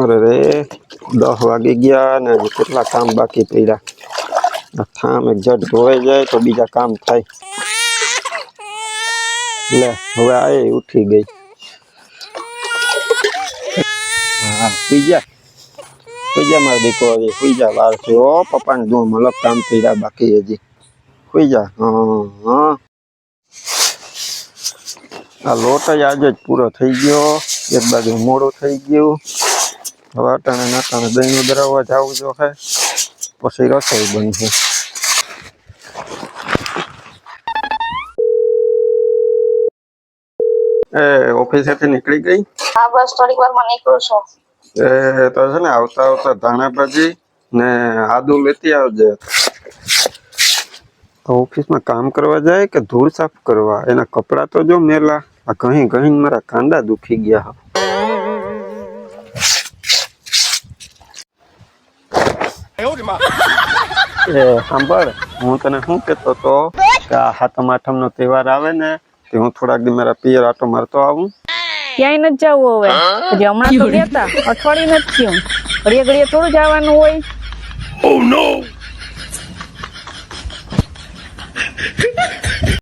અરે રે 10 વાગી ગયા ને કેટલા કામ બાકી પડ્યા। થામ એક જટ ધોવાઈ જાય તો બીજા કામ થાય। લે હવે આ ઉઠી ગઈ। હા સુઈ જા મારો દીકરો, હવે સુઈ જા। વાર છે ઓ પપ્પાને જો મલક કામ પડ્યા બાકી હજી। સુઈ જા। હા આ લોટ આજે જ પૂરો થઈ ગયો, એક બાજુ મોડું થઈ ગયું। હવે અટાણે નાટાણે દહીંનું દરાવવા જવું જો હે, પછી રસોઈ બનશે। એ ઓફિસેથી નીકળી ગઈ? હા બસ થોડીક વારમાં નીકળું છું। એ તો છે ને આવતા આવતા ધાણા ભાજી ને આદુ લેતી આવજે। તો ઓફિસમાં કામ કરવા જાય કે ધૂળ સાફ કરવા? એના કપડાં તો જો મેલા, આ ઘણી ઘણી મારા કાંડા દુખી ગયા। એ સાંભળ, હું તને શું કહેતો હતો કે આ સાતમ આઠમનો તહેવાર આવે ને તે હું થોડાક દી મારા પિયર આટો મારતો આવું। ક્યાંય નથી જવું હવે, હજી હમણાં તો ગયા તા, અઠવાડિયું નથી થયું, ઘડીએ ઘડીએ થોડું જવાનું હોય।